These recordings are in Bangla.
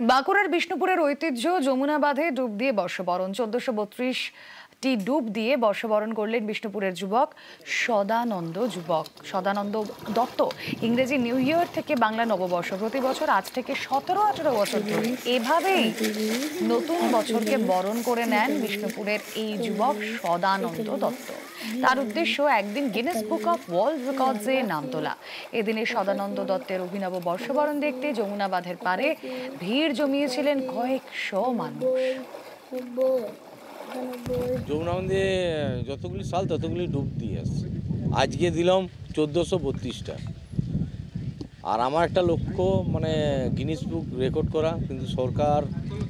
বাঁকুড়ার বিষ্ণুপুরের ঐতিহ্য যমুনা বাঁধে ডুব দিয়ে বর্ষবরণ। 1432টি ডুব দিয়ে বর্ষবরণ করলেন বিষ্ণুপুরের যুবক সদানন্দ দত্ত। ইংরেজি নিউ ইয়ার থেকে বাংলা নববর্ষ প্রতি বছর আজ থেকে 17-18 বছর ধরে এভাবেই নতুন বছরকে বরণ করে নেন বিষ্ণুপুরের এই যুবক সদানন্দ দত্ত। তার উদ্দেশ্য একদিন গিনেস বুক অফ ওয়ার্ল্ড রেকর্ডসে নাম তোলা। এদিনে সদানন্দ দত্তের অভিনব বর্ষবরণ দেখতে যমুনা বাঁধের পারে ভিড় জমিয়েছিলেন কয়েকশো মানুষ। যমুনা বাঁধে যতগুলি সাল ততগুলি ডুব দিয়ে আসছে, আজকে দিলাম 1432টা। আর আমার একটা লক্ষ্য মানে গিনেস বুক রেকর্ড করা, কিন্তু সরকার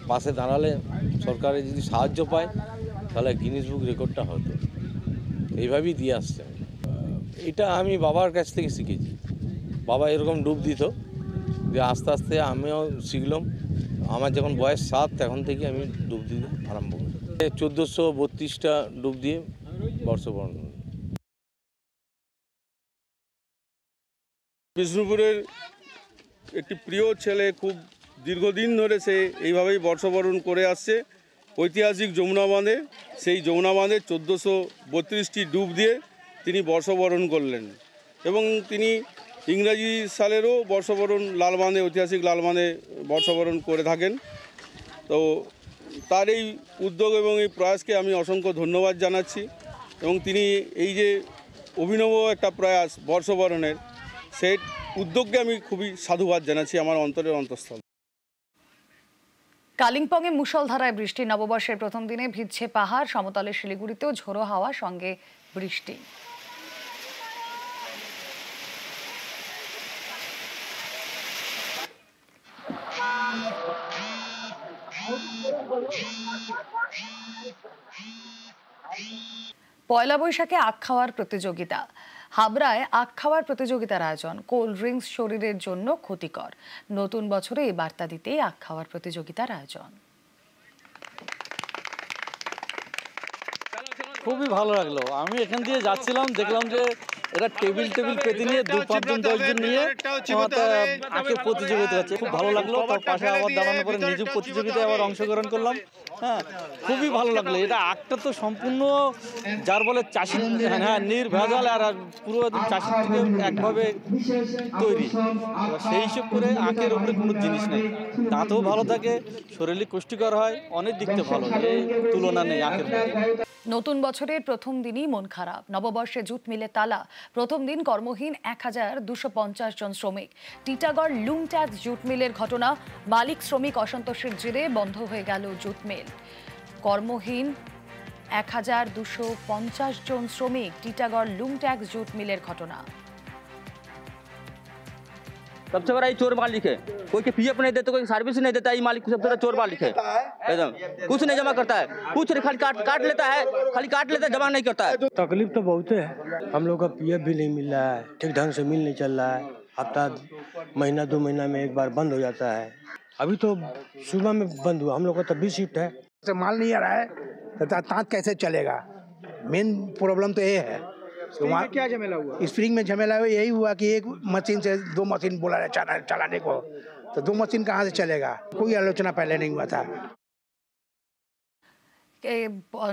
পাশে দাঁড়ালে, সরকারের যদি সাহায্য পায় তাহলে গিনেস বুক রেকর্ডটা হতো। এইভাবেই দিয়ে আসছে। এটা আমি বাবার কাছ থেকে শিখেছি। বাবা এরকম ডুব দিত, যে আস্তে আস্তে আমিও শিখলাম। আমার যখন বয়স 7 তখন থেকে আমি ডুব দিতে আরম্ভ করি। 1432টা ডুব দিয়ে বর্ষবরণ। বিষ্ণুপুরের একটি প্রিয় ছেলে, খুব দীর্ঘদিন ধরে সে এইভাবেই বর্ষবরণ করে আসছে ঐতিহাসিক যমুনা বাঁধে। সেই যমুনা বাঁধে 1432টি ডুব দিয়ে তিনি বর্ষবরণ করলেন এবং তিনি ইংরাজি সালেরও বর্ষবরণ লাল বাঁধে, ঐতিহাসিক লাল বাঁধে বর্ষবরণ করে থাকেন। তো তার এই উদ্যোগ এবং এই প্রয়াসকে আমি অসংখ্য ধন্যবাদ জানাচ্ছি এবং তিনি এই যে অভিনব একটা প্রয়াস বর্ষবরণের, সেই উদ্যোগকে আমি খুবই সাধুবাদ জানাচ্ছি আমার অন্তরের অন্তঃস্থল। কালিম্পংয়ে মুষলধারায় বৃষ্টি। নববর্ষের প্রথম দিনে ভিজছে পাহাড়। সমতলে শিলিগুড়িতেও ঝোড়ো হাওয়া সঙ্গে বৃষ্টি। পয়লা বৈশাখে আখ খাওয়ার প্রতিযোগিতা। হাবড়ায় আখ খাওয়ার প্রতিযোগিতার আয়োজন। কোল্ড ড্রিঙ্কস শরীরের জন্য ক্ষতিকর। নতুন বছরে এই বার্তা দিতেই আখ খাওয়ার প্রতিযোগিতার আয়োজন। খুবই ভালো লাগলো। আমি এখান দিয়ে যাচ্ছিলাম, দেখলাম যে এরা টেবিল পেতে নিয়ে 2-5 জন 10 জন নিয়ে আখের প্রতিযোগিতা হচ্ছে। খুব ভালো লাগলো। তার পাশে আবার দাঁড়ানোর পরে নিজেও প্রতিযোগিতায় আবার অংশগ্রহণ করলাম। হ্যাঁ, খুবই ভালো লাগলো। এটা আখটা তো সম্পূর্ণ যার বলে চাষি, হ্যাঁ, নির্ভেজাল আর পুরো চাষির থেকে একভাবে তৈরি। সেই হিসেব করে আখের উপরে কোনো জিনিস নেই। দাঁতও ভালো থাকে, শরীরে পুষ্টিকর হয়, অনেক দিক থেকে ভালো, তুলনা নেই আখের মধ্যে। নতুন বছরের প্রথম দিনই মন খারাপ। নববর্ষে জুট মিলে তালা। প্রথম দিন কর্মহীন 1250 জন শ্রমিক। টিটাগড় লুংট্যাক্স জুট মিলের ঘটনা। মালিক শ্রমিক অসন্তোষের জেরে বন্ধ হয়ে গেল জুট মিল। কর্মহীন 1250 জন শ্রমিক। টিটাগড় লুংট্যাক্স জুট মিলের ঘটনা। सबसे बड़ा ये चोर मालिक है। कोई के पीएफ नहीं देता, कोई सर्विस नहीं देता, ये मालिक सबसे बड़ा चोर मालिक है। एकदम कुछ नहीं जमा करता है, कुछ नहीं, खाली काट लेता है, खाली काट लेता है, जमा नहीं करता है। तकलीफ तो बहुत है। हम लोग का पीएफ भी नहीं मिल रहा है, ठीक ढंग से मिल नहीं चल रहा है। हफ्ता महीना 2 महीना में एक बार बंद हो जाता है। अभी तो सुबह में बंद हुआ। हम लोग का तब भी शिफ्ट है, माल नहीं आ रहा है तो तांत कैसे चलेगा। मेन प्रॉब्लम तो ये है। तो वहाँ क्या झमेला हुआ? स्प्रिंग में झमेला हुआ यही हुआ कि एक मशीन से 2 मशीन बोला चलाने को, तो 2 मशीन कहाँ से चलेगा। कोई आलोचना पहले नहीं हुआ था।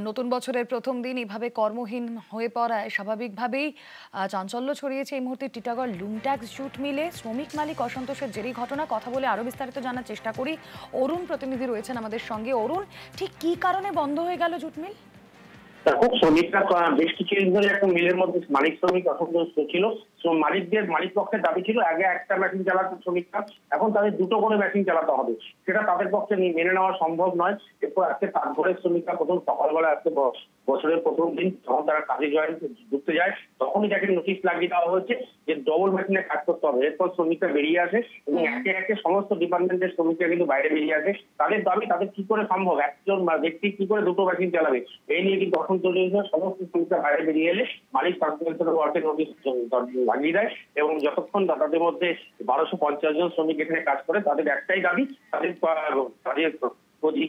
নতুন বছরের প্রথম দিন এভাবে কর্মহীন হয়ে পড়ায় স্বাভাবিকভাবেই চাঞ্চল্য ছড়িয়েছে এই মুহূর্তে টিটাগড় লুংট্যাক্স জুট মিলে। শ্রমিক মালিক অসন্তোষের জেরি ঘটনা। কথা বলে আরো বিস্তারিত জানার চেষ্টা করি। অরুণ প্রতিনিধি রয়েছেন আমাদের সঙ্গে। অরুণ, ঠিক কি কারণে বন্ধ হয়ে গেল জুট মিল? দেখো, শ্রমিকরা বেশ কিছুদিন ধরে একটা মিলের মধ্যে মালিক শ্রমিক অসন্তোষ ছিল। মালিক পক্ষের দাবি ছিল আগে একটা মেশিন চালাতো শ্রমিকরা, এখন তাদের 2টো করে মেশিন চালাতে হবে। সেটা তাদের পক্ষে মেনে নেওয়া সম্ভব নয়। এরপর আজকে তারপরে শ্রমিকরা প্রথম সকালবেলা আজকে বছরের প্রথম দিন যখন তারা কাজে ঢুকতে যায়, তখনই তাকে নোটিশ লাগিয়ে দেওয়া হয়েছে যে ডবল মেশিনে কাজ করতে হবে। এরপর শ্রমিকরা বেরিয়ে আসে এবং একে একে সমস্ত ডিপার্টমেন্টের শ্রমিকরা কিন্তু বাইরে বেরিয়ে আসে। তাদের দাবি, তাদের কি করে সম্ভব একজন ব্যক্তি কি করে 2টো মেশিন চালাবে, এই নিয়ে কিন্তু অসন্তোষ সমস্ত শ্রমিকরা বাইরে বেরিয়ে এলে মালিক তাদের নোটিশ লাগিয়ে দেয় এবং যতক্ষণ তাদের মধ্যে 1250 জন শ্রমিক এখানে কাজ করে, তাদের একটাই দাবি, তাদের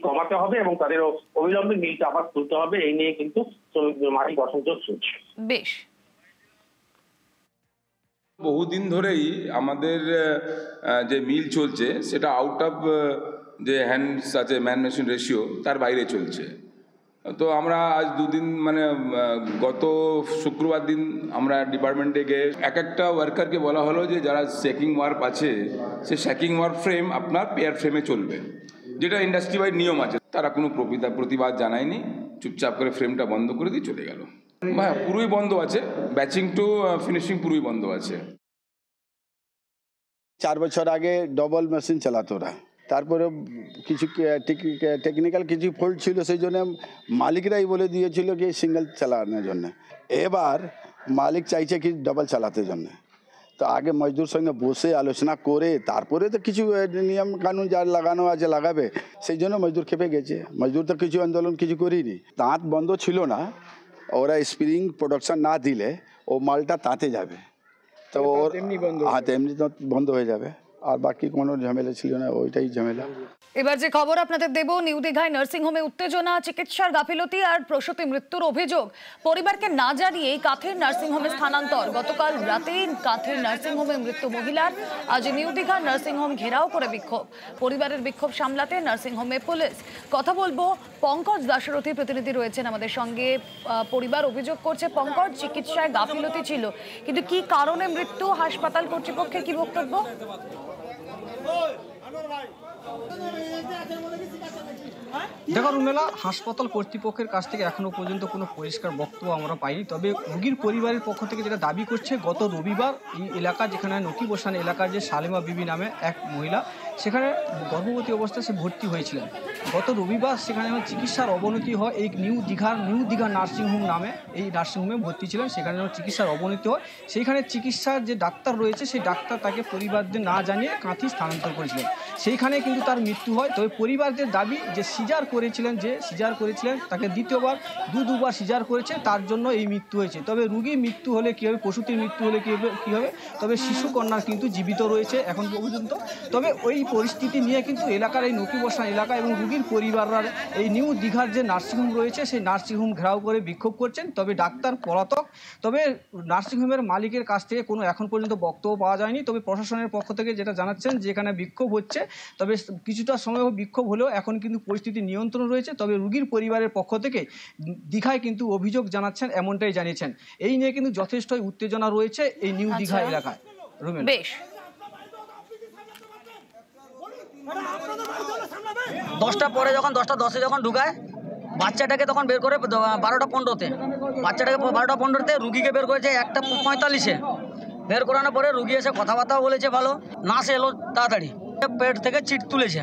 কমাতে হবে এবং তাদের অবিলম্বে মিলটা আবার তুলতে হবে। এই নিয়ে কিন্তু মালিক অসন্তোষ চলছে। বেশ, বহুদিন ধরেই আমাদের যে মিল চলছে সেটা আউট অফ যে হ্যান্ডস আছে ম্যান মেশিন রেশিও তার বাইরে চলছে। তো আমরা আজ দুদিন মানে গত শুক্রবার দিন আমরা ডিপার্টমেন্টে গিয়ে একটা ওয়ার্কারকে বলা হলো যে যারা শেকিং ওয়ার্ক আছে সে শেকিং ওয়ার্ক ফ্রেম আপনার পেয়ার ফ্রেমে চলবে, যেটা ইন্ডাস্ট্রি ওয়াইড নিয়ম আছে। তারা কোনো প্রতিবাদ জানায়নি, চুপচাপ করে ফ্রেমটা বন্ধ করে দিয়ে চলে গেল। হ্যাঁ, পুরোই বন্ধ আছে, ব্যাচিং টু ফিনিশিং পুরোই বন্ধ আছে। 4 বছর আগে ডবল মেশিন চালাতো ওরা, তারপরে কিছু টেকনিক্যাল কিছু ফল্ট ছিল, সেই জন্য মালিকরাই বলে দিয়েছিল কি সিঙ্গেল চালানোর জন্য। এবার মালিক চাইছে কি ডবল চালাতে জন্য। তো আগে মজদুর সঙ্গে বসে আলোচনা করে তারপরে তো কিছু নিয়ম কানুন যার লাগানো আছে লাগাবে, সেই জন্য মজদুর খেপে গেছে। মজদুর তো কিছু আন্দোলন কিছু করিনি, তাঁত বন্ধ ছিল না, ওরা স্প্রিং প্রোডাকশন না দিলে ও মালটা তাঁতে যাবে, তো ওর হ্যাঁ এমনি তো বন্ধ হয়ে যাবে। আর বাকি কোনো ঝামেলা ছিল না, ওইটাই ঝামেলা। এবার যে খবর আপনাদের দেব, নিউ দীঘায় নার্সিংহোমে উত্তেজনা, চিকিৎসার গাফিলতি আর প্রসূতি মৃত্যুর অভিযোগ। পরিবারকে না জানিয়েই কাঁথের নার্সিংহোমে স্থানান্তর। গতকাল রাতে কাঁথের নার্সিংহোমে মৃত্যু মহিলার, আজ নিউ দীঘার নার্সিংহোম ঘেরাও করে বিক্ষোভ। পরিবারের বিক্ষোভ সামলাতে নার্সিংহোমে পুলিশ। কথা বলবো, পঙ্কজ দাশরথী প্রতিনিধি রয়েছেন আমাদের সঙ্গে। পরিবার অভিযোগ করছে পঙ্কজ চিকিৎসায় গাফিলতি ছিল, কিন্তু কি কারণে মৃত্যু, হাসপাতাল কর্তৃপক্ষের কি বক্তব্য? দেখো রুমেলা, হাসপাতাল কর্তৃপক্ষের কাছ থেকে এখনো পর্যন্ত কোনো পরিষ্কার বক্তব্য আমরা পাইনি। তবে রোগীর পরিবারের পক্ষ থেকে যেটা দাবি করছে, গত রবিবার এই এলাকা যেখানে নকি বসান এলাকার যে সালেমা বিবি নামে এক মহিলা, সেখানে গর্ভবতী অবস্থায় সে ভর্তি হয়েছিলেন। গত রবিবার সেখানে চিকিৎসার অবনতি হয়, এই নিউ দীঘা নার্সিংহোম নামে এই নার্সিংহোমে ভর্তি ছিলেন। সেখানে চিকিৎসার অবনতি হয়, সেইখানে চিকিৎসার যে ডাক্তার রয়েছে সেই ডাক্তার তাকে পরিবারদের না জানিয়ে কাঁথি স্থানান্তর করেছিলেন, সেইখানে কিন্তু তার মৃত্যু হয়। তবে পরিবারদের দাবি যে সিজার করেছিলেন তাকে দ্বিতীয়বার দুবার সিজার করেছে, তার জন্য এই মৃত্যু হয়েছে। তবে রুগী মৃত্যু হলে কী হবে, প্রসূতির মৃত্যু হলে কী হবে, তবে শিশু কন্যা কিন্তু জীবিত রয়েছে এখন পর্যন্ত। তবে ওই পরিস্থিতি নিয়ে কিন্তু এলাকার এই নকি বসান এলাকা এবং রুগীর পরিবাররা এই নিউ দীঘার যে নার্সিংহোম রয়েছে সেই নার্সিংহোম ঘেরাও করে বিক্ষোভ করছেন। তবে ডাক্তার পলাতক। তবে নার্সিংহোমের মালিকের কাছ থেকে কোনো এখন পর্যন্ত বক্তব্য পাওয়া যায়নি। তবে প্রশাসনের পক্ষ থেকে যেটা জানাচ্ছেন যে এখানে বিক্ষোভ হচ্ছে, তবে কিছুটা সময় বিক্ষোভ হলেও এখন কিন্তু পরিস্থিতি নিয়ন্ত্রণ রয়েছে। তবে রুগীর পরিবারের পক্ষ থেকে দীঘায় কিন্তু অভিযোগ জানাচ্ছেন, এমনটাই জানিয়েছেন। এই নিয়ে কিন্তু যথেষ্ট উত্তেজনা রয়েছে এই নিউ দীঘা এলাকায়। বেশ, 10টা পরে যখন 10টা 10-এ যখন ঢুকায় বাচ্চাটাকে, তখন বের করে 12টা 15-তে, বাচ্চাটাকে 12টা 15-তে, রুগীকে বের করেছে 1টা 45-এ। বের করানোর পরে রুগী এসে কথাবার্তাও বলেছে ভালো, নার্স এলো তাড়াতাড়ি, পেট থেকে চিট তুলেছে,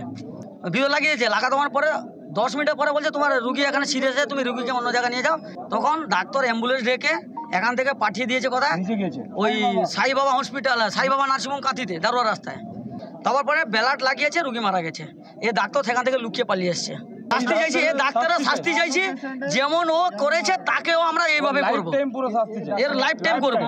ভিডিও লাগিয়েছে। লাগানোর পরে 10 মিনিটের পরে বলছে তোমার রুগী এখানে সিরিয়াস আছে, তুমি রুগীকে অন্য জায়গায় নিয়ে যাও। তখন ডাক্তার অ্যাম্বুলেন্স ডেকে এখান থেকে পাঠিয়ে দিয়েছে কোথায়, ওই সাই বাবা হসপিটাল, সাই বাবা নার্সিংহোম কাঁথিতে, দারুয়া রাস্তায়। তারপরে ব্যালাট লাগিয়েছে, রুগী মারা গেছে। এ ডাক্তার সেখান থেকে লুকিয়ে পালিয়ে এসছে। শাস্তি চাইছি, এ ডাক্তারের শাস্তি চাইছি, যেমন ও করেছে তাকেও আমরা এইভাবে করবো, এর লাইফ টাইম করবো।